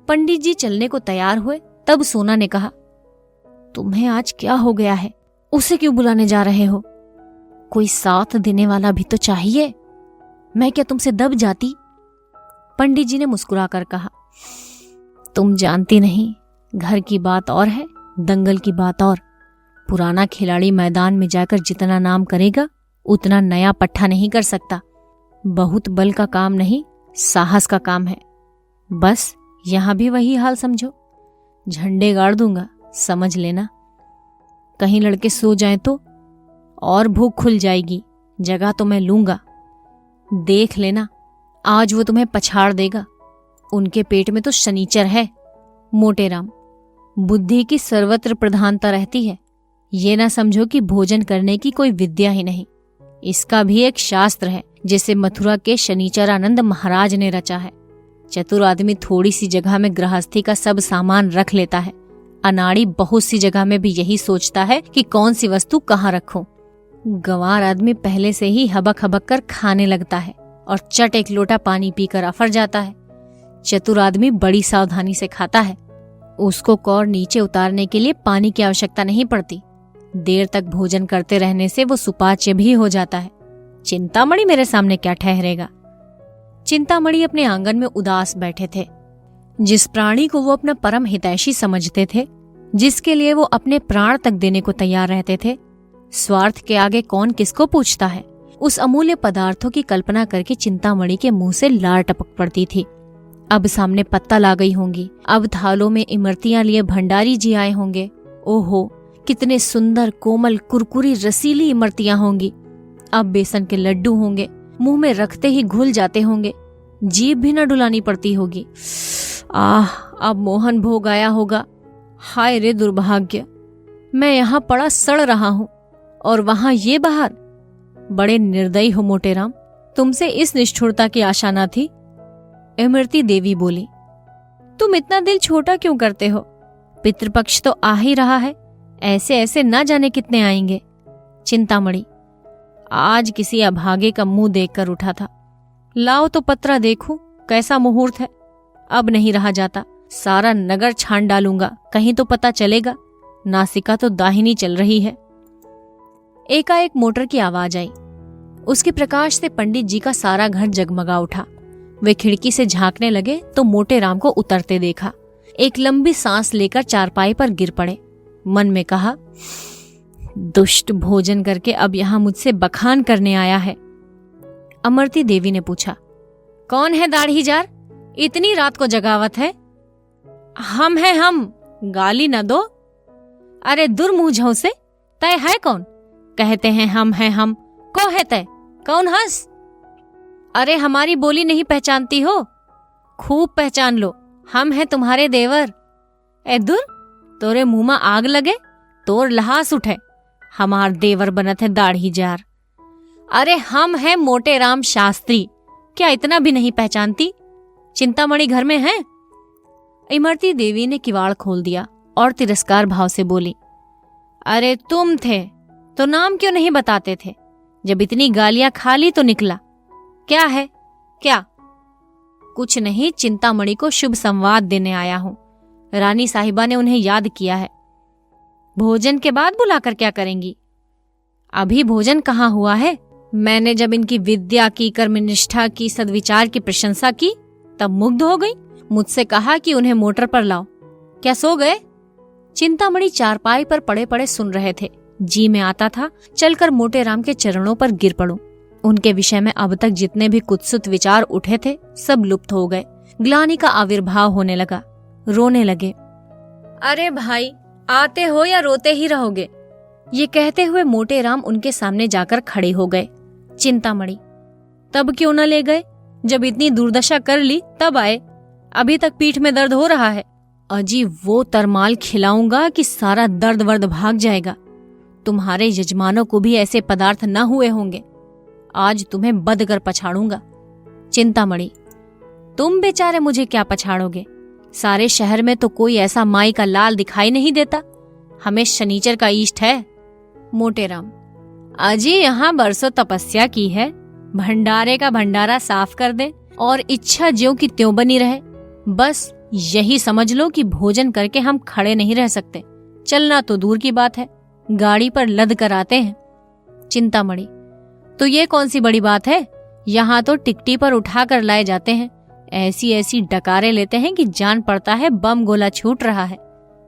पंडित जी चलने को तैयार हुए, तब सोना ने कहा, तुम्हें आज क्या हो गया है? उसे क्यों बुलाने जा रहे हो? कोई साथ देने वाला भी तो चाहिए। मैं क्या तुमसे दब जाती? पंडित जी ने मुस्कुराकर कहा, तुम जानती नहीं, घर की बात और है, दंगल की बात और। पुराना खिलाड़ी मैदान में जाकर जितना नाम करेगा, उतना नया पट्टा नहीं कर सकता। बहुत बल का काम नहीं, साहस का काम है। बस यहां भी वही हाल समझो। झंडे गाड़ दूंगा, समझ लेना। कहीं लड़के सो जाएं तो और भूख खुल जाएगी। जगह तो मैं लूंगा, देख लेना। आज वो तुम्हें पछाड़ देगा। उनके पेट में तो शनीचर है। मोटे राम, बुद्धि की सर्वत्र प्रधानता रहती है। ये ना समझो कि भोजन करने की कोई विद्या ही नहीं। इसका भी एक शास्त्र है, जिसे मथुरा के शनिचरानंद महाराज ने रचा है। चतुर आदमी थोड़ी सी जगह में गृहस्थी का सब सामान रख लेता है। अनाड़ी बहुत सी जगह में भी यही सोचता है कि कौन सी वस्तु कहाँ रखूं। गंवार आदमी पहले से ही हबक हबक कर खाने लगता है और चट एक लोटा पानी पीकर अफर जाता है। चतुर आदमी बड़ी सावधानी से खाता है। उसको कौर नीचे उतारने के लिए पानी की आवश्यकता नहीं पड़ती। देर तक भोजन करते रहने से वो सुपाच्य भी हो जाता है। चिंतामणि मेरे सामने क्या ठहरेगा? चिंतामणि अपने आंगन में उदास बैठे थे। जिस प्राणी को वो अपना परम हितैषी समझते थे, जिसके लिए वो अपने प्राण तक देने को तैयार रहते थे, स्वार्थ के आगे कौन किसको पूछता है? उस अमूल्य पदार्थों की कल्पना करके चिंतामणि के मुंह से लार टपक पड़ती थी। अब सामने पत्तल आ गई होंगी। अब थालों में इमरतियां लिए भंडारी जी आए होंगे। ओहो, कितने सुंदर कोमल कुरकुरी रसीली इमरतियां होंगी। अब बेसन के लड्डू होंगे, मुंह में रखते ही घुल जाते होंगे, जीभ भी न डुलानी पड़ती होगी। आह, अब मोहन भोग आया होगा। हाय रे दुर्भाग्य, मैं यहाँ पड़ा सड़ रहा हूं और वहां ये बाहर। बड़े निर्दयी हो मोटेराम, तुमसे इस निष्ठुरता की आशा न थी। इमरती देवी बोली, तुम इतना दिल छोटा क्यों करते हो? पितृपक्ष तो आ ही रहा है, ऐसे ऐसे न जाने कितने आएंगे। चिंतामणि आज किसी अभागे का मुंह देखकर उठा था। लाओ तो पत्रा देखूं, कैसा मुहूर्त है। अब नहीं रहा जाता, सारा नगर छान डालूंगा, कहीं तो पता चलेगा। नासिका तो दाहिनी चल रही है। एकाएक मोटर की आवाज आई। उसके प्रकाश से पंडित जी का सारा घर जगमगा उठा। वे खिड़की से झांकने लगे तो मोटेराम को उतरते देखा। एक लंबी सांस लेकर चारपाई पर गिर पड़े। मन में कहा, दुष्ट भोजन करके अब यहां मुझसे बखान करने आया है। अमरती देवी ने पूछा, कौन है दाढ़ीजार, इतनी रात को जगावत है? हम हैं हम, गाली न दो। अरे दूर मुंह झौसे, तय है कौन? कहते हैं हम, को है तय? कौन हंस? अरे हमारी बोली नहीं पहचानती हो? खूब पहचान लो, हम हैं तुम्हारे देवर। ए दूर, तोरे मुंह में आग लगे, तोर लहास उठे। हमार देवर बनत है दाढ़ी जार। अरे हम हैं मोटेराम शास्त्री, क्या इतना भी नहीं पहचानती? चिंतामणि घर में है? इमरती देवी ने किवाड़ खोल दिया और तिरस्कार भाव से बोली, अरे तुम थे तो नाम क्यों नहीं बताते थे? जब इतनी गालियां खा ली तो निकला। क्या है? क्या? कुछ नहीं, चिंतामणि को शुभ संवाद देने आया हूं। रानी साहिबा ने उन्हें याद किया है। भोजन के बाद बुलाकर क्या करेंगी? अभी भोजन कहाँ हुआ है? मैंने जब इनकी विद्या की, कर्मनिष्ठा की, सद्विचार की प्रशंसा की तब मुग्ध हो गई। मुझसे कहा कि उन्हें मोटर पर लाओ। क्या सो गए? चिंतामणि चारपाई पर पड़े पड़े सुन रहे थे। जी में आता था चलकर मोटेराम के चरणों पर गिर पड़ूं। उनके विषय में अब तक जितने भी कुत्सित विचार उठे थे सब लुप्त हो गए। ग्लानि का आविर्भाव होने लगा। रोने लगे। अरे भाई, आते हो या रोते ही रहोगे? ये कहते हुए मोटेराम उनके सामने जाकर खड़े हो गए। चिंतामणि, तब क्यों न ले गए? जब इतनी दुर्दशा कर ली तब आए। अभी तक पीठ में दर्द हो रहा है। अजी वो तरमाल खिलाऊंगा कि सारा दर्द वर्द भाग जाएगा। तुम्हारे यजमानों को भी ऐसे पदार्थ न हुए होंगे। आज तुम्हें बद कर पछाड़ूंगा। चिंतामणि, तुम बेचारे मुझे क्या पछाड़ोगे? सारे शहर में तो कोई ऐसा माई का लाल दिखाई नहीं देता। हमें शनीचर का इष्ट है। मोटेराम, अजी यहाँ बरसों तपस्या की है। भंडारे का भंडारा साफ कर दे और इच्छा ज्यों की त्यों बनी रहे। बस यही समझ लो कि भोजन करके हम खड़े नहीं रह सकते। चलना तो दूर की बात है, गाड़ी पर लद कर आते हैं। चिंतामणि, तो ये कौन सी बड़ी बात है? यहाँ तो टिकटी पर उठा कर लाए जाते हैं। ऐसी ऐसी डकारे लेते हैं कि जान पड़ता है बम गोला छूट रहा है।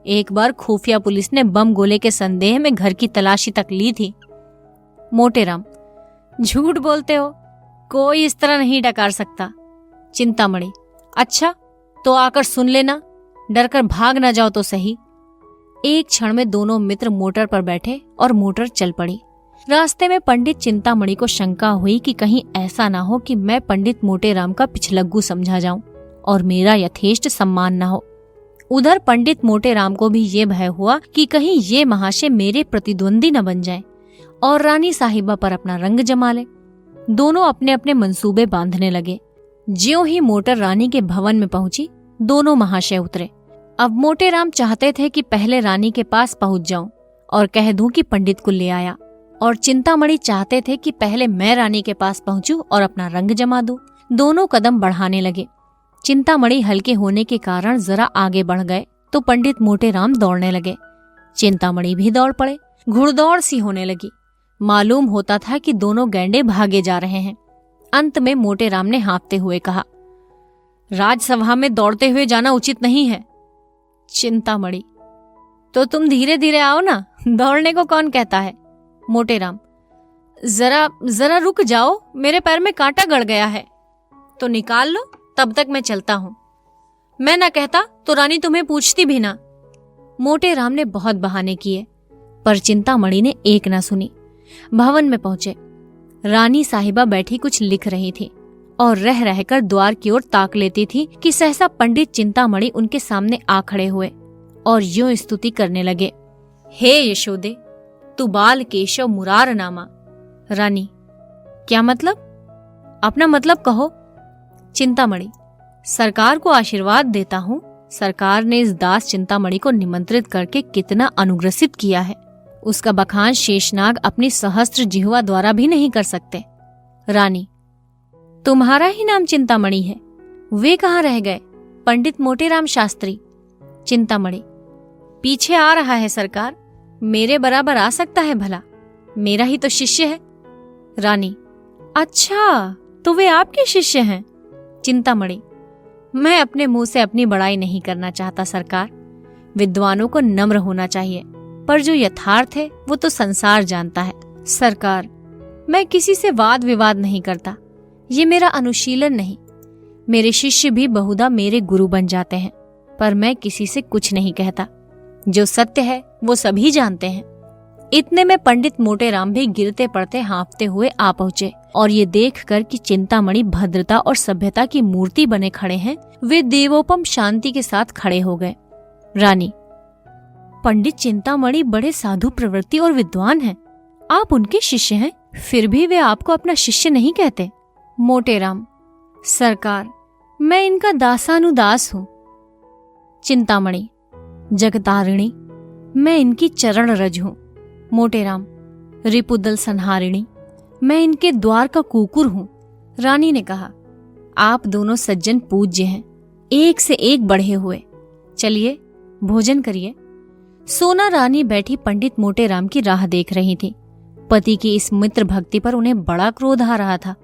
एक बार खुफिया पुलिस ने बम गोले के संदेह में घर की तलाशी तक ली थी। मोटेराम, झूठ बोलते हो, कोई इस तरह नहीं डकार सकता। चिंतामणि, अच्छा तो आकर सुन लेना, डर कर भाग न जाओ तो सही। एक क्षण में दोनों मित्र मोटर पर बैठे और मोटर चल पड़ी। रास्ते में पंडित चिंतामणि को शंका हुई कि कहीं ऐसा ना हो कि मैं पंडित मोटेराम का पिछलग्गू समझा जाऊं और मेरा यथेष्ट सम्मान न हो। उधर पंडित मोटेराम को भी ये भय हुआ कि कहीं ये महाशय मेरे प्रतिद्वंदी न बन जाएं और रानी साहिबा पर अपना रंग जमा ले। दोनों अपने अपने मंसूबे बांधने लगे। ज्यों ही मोटर रानी के भवन में पहुंची, दोनों महाशय उतरे। अब मोटेराम चाहते थे कि पहले रानी के पास पहुंच जाऊं और कह दूं कि पंडित को ले आया, और चिंतामणि चाहते थे कि पहले मैं रानी के पास पहुंचूं और अपना रंग जमा दूं। दोनों कदम बढ़ाने लगे। चिंतामणि हल्के होने के कारण जरा आगे बढ़ गए तो पंडित मोटेराम दौड़ने लगे। चिंतामणि भी दौड़ पड़े। घुड़दौड़ सी होने लगी। मालूम होता था कि दोनों गैंडे भागे जा रहे हैं। अंत में मोटेराम ने हाँफते हुए कहा, राजसभा में दौड़ते हुए जाना उचित नहीं है। चिंतामणि, तो तुम धीरे धीरे आओ ना, दौड़ने को कौन कहता है। मोटेराम, जरा रुक जाओ, मेरे पैर में कांटा गड़ गया है। तो निकाल लो, तब तक मैं चलता हूं। मैं ना कहता तो रानी तुम्हें पूछती भी ना। मोटे राम ने बहुत बहाने किए, पर चिंतामणि ने एक न सुनी। भवन में पहुंचे। रानी साहिबा बैठी कुछ लिख रही थी और रह रहकर द्वार की ओर ताक लेती थी कि सहसा पंडित चिंतामणि उनके सामने आ खड़े हुए और यूं स्तुति करने लगे। हे यशोदे, तू बाल केशव मुरार नामा। रानी, क्या मतलब? अपना मतलब कहो। चिंतामणि, सरकार को आशीर्वाद देता हूँ। सरकार ने इस दास चिंतामणि को निमंत्रित करके कितना अनुग्रसित किया है, उसका बखान शेषनाग अपनी सहस्त्र जिह्वा द्वारा भी नहीं कर सकते। रानी, तुम्हारा ही नाम चिंतामणि है, वे कहाँ रह गए? पंडित मोटेराम शास्त्री। चिंतामणि, पीछे आ रहा है सरकार, मेरे बराबर आ सकता है भला, मेरा ही तो शिष्य है। रानी, अच्छा तो वे आपके शिष्य हैं? चिंतामणि, मैं अपने मुंह से अपनी बड़ाई नहीं करना चाहता सरकार, विद्वानों को नम्र होना चाहिए, पर जो यथार्थ है वो तो संसार जानता है। सरकार, मैं किसी से वाद विवाद नहीं करता, ये मेरा अनुशीलन नहीं। मेरे शिष्य भी बहुधा मेरे गुरु बन जाते हैं, पर मैं किसी से कुछ नहीं कहता। जो सत्य है वो सभी जानते हैं। इतने में पंडित मोटेराम भी गिरते पड़ते हाँफते हुए आ पहुंचे और ये देखकर कि चिंतामणि भद्रता और सभ्यता की मूर्ति बने खड़े हैं, वे देवोपम शांति के साथ खड़े हो गए। रानी, पंडित चिंतामणि बड़े साधु प्रवृत्ति और विद्वान हैं, आप उनके शिष्य हैं, फिर भी वे आपको अपना शिष्य नहीं कहते। मोटेराम, सरकार, मैं इनका दासानुदास हूँ। चिंतामणि, जगतारिणी, मैं इनकी चरण रज हूँ। मोटेराम, रिपुदल संहारिणी, मैं इनके द्वार का कुकुर हूँ। रानी ने कहा, आप दोनों सज्जन पूज्य हैं, एक से एक बढ़े हुए, चलिए भोजन करिए। सोना रानी बैठी पंडित मोटेराम की राह देख रही थी। पति की इस मित्र भक्ति पर उन्हें बड़ा क्रोध आ रहा था।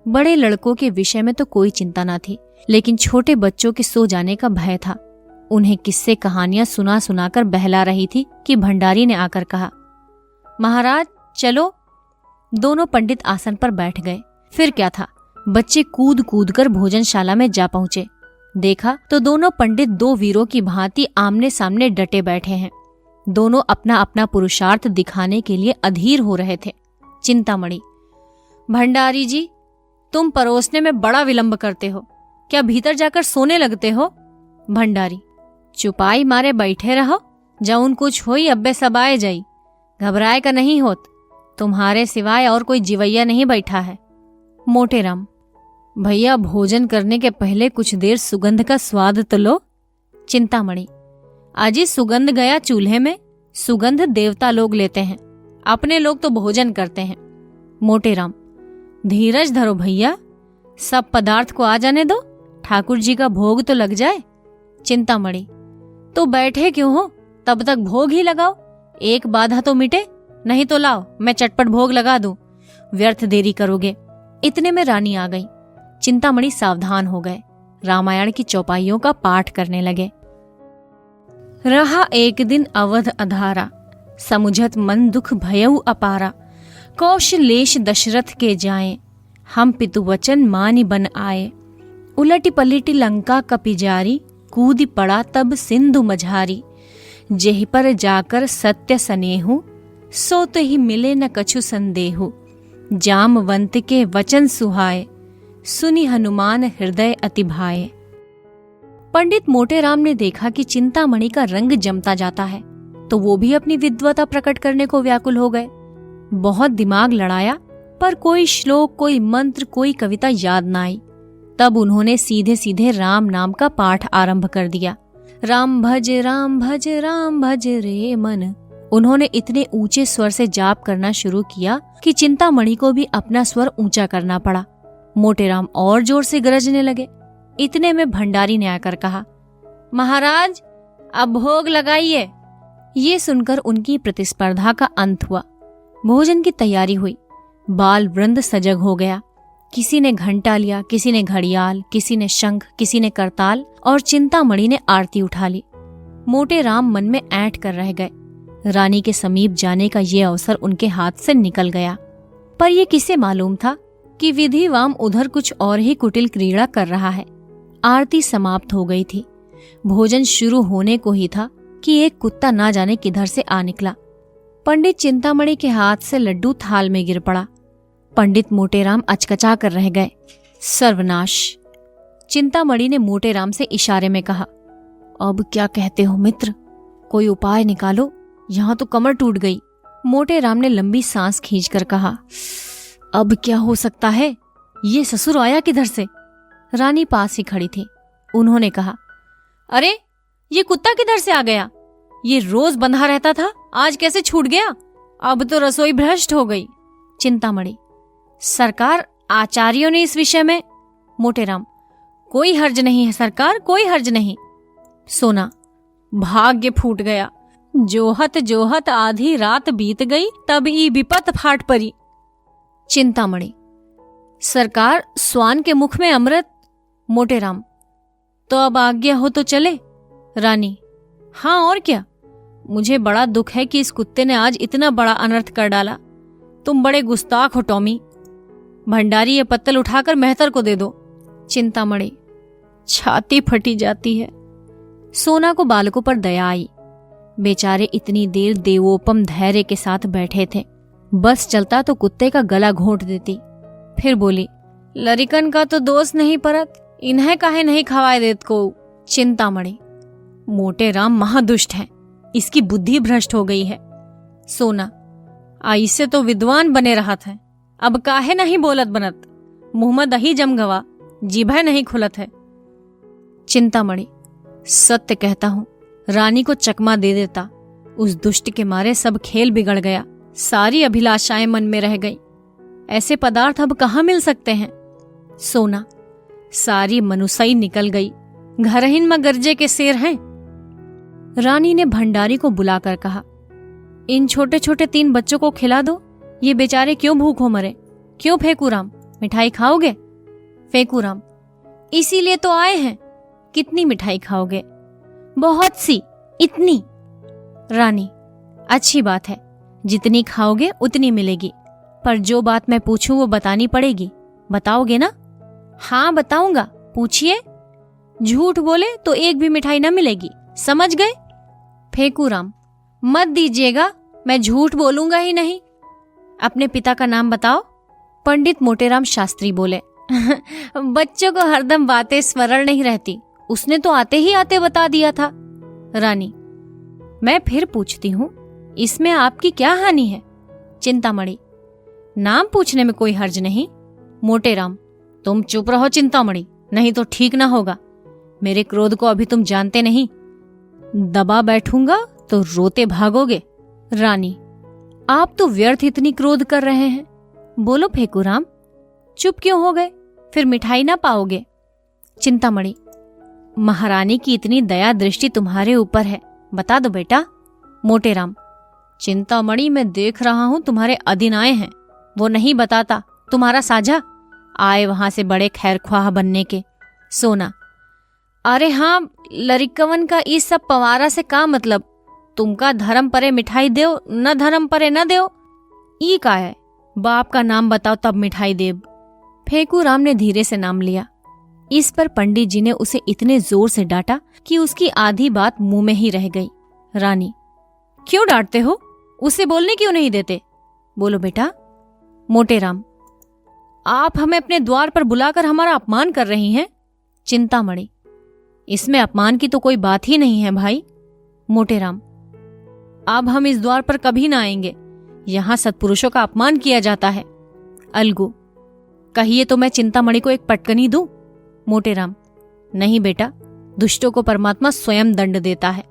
बड़े लड़कों के विषय में तो कोई चिंता न थी, लेकिन छोटे बच्चों के सो जाने का भय था। उन्हें किस्से कहानियां सुना सुनाकर बहला रही थी कि भंडारी ने आकर कहा, महाराज चलो। दोनों पंडित आसन पर बैठ गए। फिर क्या था, बच्चे कूद कूद कर भोजनशाला में जा पहुंचे। देखा तो दोनों पंडित दो वीरों की भांति आमने सामने डटे बैठे हैं। दोनों अपना अपना पुरुषार्थ दिखाने के लिए अधीर हो रहे थे। चिंतामणि, भंडारी जी, तुम परोसने में बड़ा विलंब करते हो, क्या भीतर जाकर सोने लगते हो? भंडारी, चुपाई मारे बैठे रहो, जौन कुछ होई अब्बे सब आए जाई, घबराए का नहीं होत, तुम्हारे सिवाय और कोई जिवैया नहीं बैठा है। मोटेराम, भैया भोजन करने के पहले कुछ देर सुगंध का स्वाद तो लो। चिंतामणि, अजी सुगंध गया चूल्हे में, सुगंध देवता लोग लेते हैं, अपने लोग तो भोजन करते हैं। मोटेराम, धीरज धरो भैया, सब पदार्थ को आ जाने दो, ठाकुर जी का भोग तो लग जाए। चिंतामणि, तो बैठे क्यों हो, तब तक भोग ही लगाओ, एक बाधा तो मिटे, नहीं तो लाओ मैं चटपट भोग लगा दूं, व्यर्थ देरी करोगे। इतने में रानी आ गई। चिंतामणि सावधान हो गए, रामायण की चौपाइयों का पाठ करने लगे। रहा एक दिन अवध अधारा, समुझत मन दुख भयउ अपारा, कौशलेश दशरथ के जाए, हम पितु वचन मानि बन आए, उलटी पलटी लंका कपिजारी, कूद पड़ा तब सिंधु मझारी, जेहि पर जाकर सत्य सनेहु, सो तो ही मिले न कछु संदेहु, जामवंत के वचन सुहाए, सुनि हनुमान हृदय अति भाए। पंडित मोटेराम ने देखा कि चिंतामणि का रंग जमता जाता है, तो वो भी अपनी विद्वता प्रकट करने को व्याकुल हो गए। बहुत दिमाग लड़ाया, पर कोई श्लोक, कोई मंत्र, कोई कविता याद न आई। तब उन्होंने सीधे सीधे राम नाम का पाठ आरंभ कर दिया। राम भज राम भज राम भज रे मन। उन्होंने इतने ऊंचे स्वर से जाप करना शुरू किया कि चिंतामणि को भी अपना स्वर ऊंचा करना पड़ा। मोटेराम और जोर से गरजने लगे। इतने में भंडारी ने आकर कहा, महाराज अब भोग लगाइए। ये सुनकर उनकी प्रतिस्पर्धा का अंत हुआ। भोजन की तैयारी हुई। बाल वृंद सजग हो गया। किसी ने घंटा लिया, किसी ने घड़ियाल, किसी ने शंख, किसी ने करताल, और चिंतामणि ने आरती उठा ली। मोटेराम मन में ऐंठ कर रह गए। रानी के समीप जाने का ये अवसर उनके हाथ से निकल गया। पर यह किसे मालूम था कि विधिवाम उधर कुछ और ही कुटिल क्रीड़ा कर रहा है। आरती समाप्त हो गई थी। भोजन शुरू होने को ही था कि एक कुत्ता ना जाने किधर से आ निकला। पंडित चिंतामणि के हाथ से लड्डू थाल में गिर पड़ा। पंडित मोटेराम अचकचा कर रह गए। सर्वनाश! चिंतामणि ने मोटेराम से इशारे में कहा, अब क्या कहते हो मित्र, कोई उपाय निकालो, यहां तो कमर टूट गई। मोटेराम ने लंबी सांस खींचकर कहा, अब क्या हो सकता है, ये ससुर आया किधर से? रानी पास ही खड़ी थी। उन्होंने कहा, अरे ये कुत्ता किधर से आ गया? ये रोज बंधा रहता था, आज कैसे छूट गया? अब तो रसोई भ्रष्ट हो गई। चिंतामणि, सरकार, आचार्यों ने इस विषय में। मोटेराम, कोई हर्ज नहीं है सरकार, कोई हर्ज नहीं। सोना, भाग्य फूट गया, जोहत जोहत आधी रात बीत गई, तब ई विपत फाट पड़ी। चिंतामणि, सरकार, स्वान के मुख में अमृत। मोटेराम, तो अब आज्ञा हो तो चले। रानी, हाँ और क्या, मुझे बड़ा दुख है कि इस कुत्ते ने आज इतना बड़ा अनर्थ कर डाला। तुम बड़े गुस्ताख हो टॉमी। भंडारी ये पत्तल उठाकर मेहतर को दे दो। चिंतामणि, छाती फटी जाती है। सोना को बालकों पर दया आई। बेचारे इतनी देर देवोपम धैर्य के साथ बैठे थे। बस चलता तो कुत्ते का गला घोंट देती। फिर बोली, लरिकन का तो दोष नहीं परत, इन्हें काहे नहीं खवाए देत को। चिंतामणि, मोटेराम महादुष्ट है, इसकी बुद्धि भ्रष्ट हो गई है। सोना, ऐसे तो विद्वान बने रहा था, अब काहे नहीं बोलत बनत, मुंह में दही जम गवा, जीभा नहीं खुलत है। चिंतामणि, सत्य कहता हूं, रानी को चकमा दे देता, उस दुष्ट के मारे सब खेल बिगड़ गया, सारी अभिलाषाएं मन में रह गई। ऐसे पदार्थ अब कहाँ मिल सकते हैं। सोना, सारी मनुष्यई निकल गई, घरहीन में गर्जे के शेर हैं। रानी ने भंडारी को बुलाकर कहा, इन छोटे छोटे 3 बच्चों को खिला दो, ये बेचारे क्यों भूखों मरे। क्यों फेकूराम, मिठाई खाओगे? फेकूराम, इसीलिए तो आए हैं। कितनी मिठाई खाओगे? बहुत सी, इतनी। रानी, अच्छी बात है, जितनी खाओगे उतनी मिलेगी, पर जो बात मैं पूछूं वो बतानी पड़ेगी। बताओगे ना? हाँ बताऊंगा, पूछिए। झूठ बोले तो एक भी मिठाई न मिलेगी, समझ गए? फेकूराम, मत दीजिएगा, मैं झूठ बोलूंगा ही नहीं। अपने पिता का नाम बताओ। पंडित मोटेराम शास्त्री बोले, बच्चों को हरदम बातें स्मरण नहीं रहती, उसने तो आते ही आते बता दिया था। रानी, मैं फिर पूछती हूँ, इसमें आपकी क्या हानि है? चिंतामणि, नाम पूछने में कोई हर्ज नहीं। मोटेराम, तुम चुप रहो चिंतामणि, नहीं तो ठीक ना होगा। मेरे क्रोध को अभी तुम जानते नहीं, दबा बैठूंगा तो रोते भागोगे। रानी, आप तो व्यर्थ इतनी क्रोध कर रहे हैं। बोलो फेकूराम, चुप क्यों हो गए? फिर मिठाई ना पाओगे। चिंतामणि, महारानी की इतनी दया दृष्टि तुम्हारे ऊपर है, बता दो बेटा। मोटेराम, चिंतामणि, मैं देख रहा हूं तुम्हारे अधीन आए हैं, वो नहीं बताता, तुम्हारा साझा आए वहां से बड़े खैरख्वाह बनने के। सोना, अरे हाँ, लरिकवन का इस सब पवारा से का मतलब? तुमका धर्म परे मिठाई देव, न धर्म परे न देव, ई का है? बाप का नाम बताओ तब मिठाई देव। फेकूराम ने धीरे से नाम लिया। इस पर पंडित जी ने उसे इतने जोर से डांटा कि उसकी आधी बात मुंह में ही रह गई। रानी, क्यों डांटते हो? उसे बोलने क्यों नहीं देते? बोलो बेटा। मोटेराम, आप हमें अपने द्वार पर बुलाकर हमारा अपमान कर रही हैं। चिंतामणि, इसमें अपमान की तो कोई बात ही नहीं है भाई। मोटेराम, अब हम इस द्वार पर कभी ना आएंगे, यहां सत्पुरुषों का अपमान किया जाता है। अलगू, कहिए तो मैं चिंतामणि को एक पटकनी दूं। मोटेराम, नहीं बेटा, दुष्टों को परमात्मा स्वयं दंड देता है।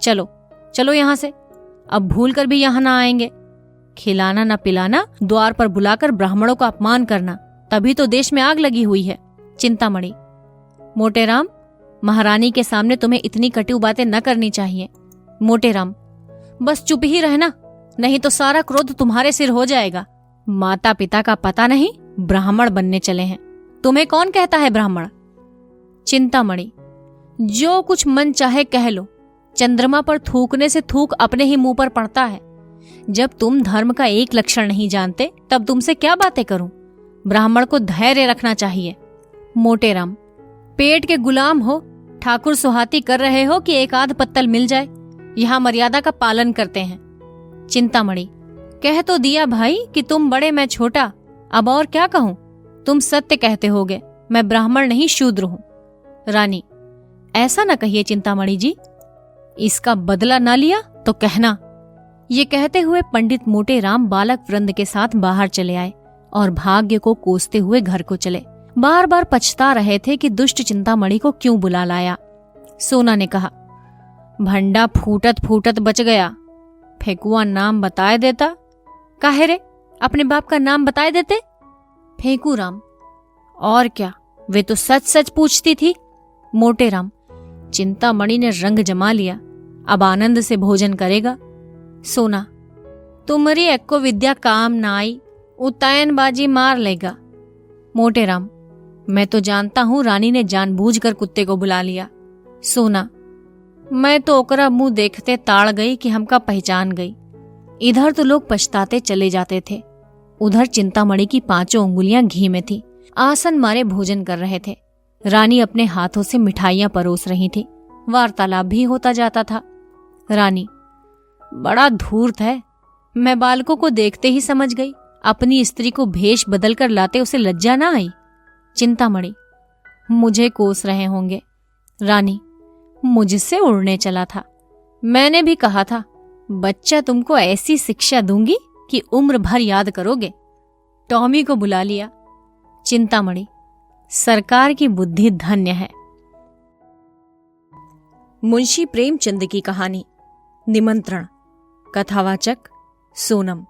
चलो चलो यहां से, अब भूल कर भी यहां ना आएंगे। खिलाना न पिलाना, द्वार पर बुलाकर ब्राह्मणों का अपमान करना, तभी तो देश में आग लगी हुई है। चिंतामणि, मोटेराम, महारानी के सामने तुम्हें इतनी कटु बातें न करनी चाहिए। मोटेराम, बस चुप ही रहना, नहीं तो सारा क्रोध तुम्हारे सिर हो जाएगा। माता पिता का पता नहीं, ब्राह्मण बनने चले हैं। तुम्हें कौन कहता है ब्राह्मण? चिंतामणि, जो कुछ मन चाहे कह लो, चंद्रमा पर थूकने से थूक अपने ही मुंह पर पड़ता है। जब तुम धर्म का एक लक्षण नहीं जानते, तब तुमसे क्या बातें करूं? ब्राह्मण को धैर्य रखना चाहिए। मोटेराम, पेट के गुलाम हो, ठाकुर सुहाती कर रहे हो कि एक आध पत्तल मिल जाए, यहाँ मर्यादा का पालन करते हैं। चिंतामणि, कह तो दिया भाई कि तुम बड़े मैं छोटा, अब और क्या कहूं? तुम सत्य कहते होगे, मैं ब्राह्मण नहीं शूद्र हूं। रानी, ऐसा न कहिए चिंतामणि जी, इसका बदला ना लिया तो कहना। ये कहते हुए पंडित मोटे राम बालक वृंद के साथ बाहर चले आए और भाग्य को कोसते हुए घर को चले। बार बार पछता रहे थे कि दुष्ट चिंतामणि को क्यों बुला लाया। सोना ने कहा, भंडा फूटत फूटत बच गया, फेकुआ नाम बताए देता। काहे रे, अपने बाप का नाम बताए देते? फेंकू राम, और क्या, वे तो सच सच पूछती थी। मोटे राम, चिंतामणि ने रंग जमा लिया, अब आनंद से भोजन करेगा। सोना, तुम्हारी एक्को विद्या काम ना आई, उतायनबाजी मार लेगा। मोटे राम, मैं तो जानता हूं रानी ने जानबूझकर कुत्ते को बुला लिया। सोना, मैं तो ओकरा मुंह देखते ताड़ गई कि हमका पहचान गई। इधर तो लोग पछताते चले जाते थे, उधर चिंतामणि की 5 उंगलियां घी में थी। आसन मारे भोजन कर रहे थे। रानी अपने हाथों से मिठाइयां परोस रही थी। वार्तालाप भी होता जाता था। रानी, बड़ा धूर्त है, मैं बालकों को देखते ही समझ गई। अपनी स्त्री को भेष बदल कर लाते उसे लज्जा ना आई। चिंतामणि, मुझे कोस रहे होंगे। रानी, मुझसे उड़ने चला था। मैंने भी कहा था, बच्चा तुमको ऐसी शिक्षा दूंगी कि उम्र भर याद करोगे। टॉमी को बुला लिया। चिंतामणि, सरकार की बुद्धि धन्य है। मुंशी प्रेमचंद की कहानी निमंत्रण। कथावाचक सोनम।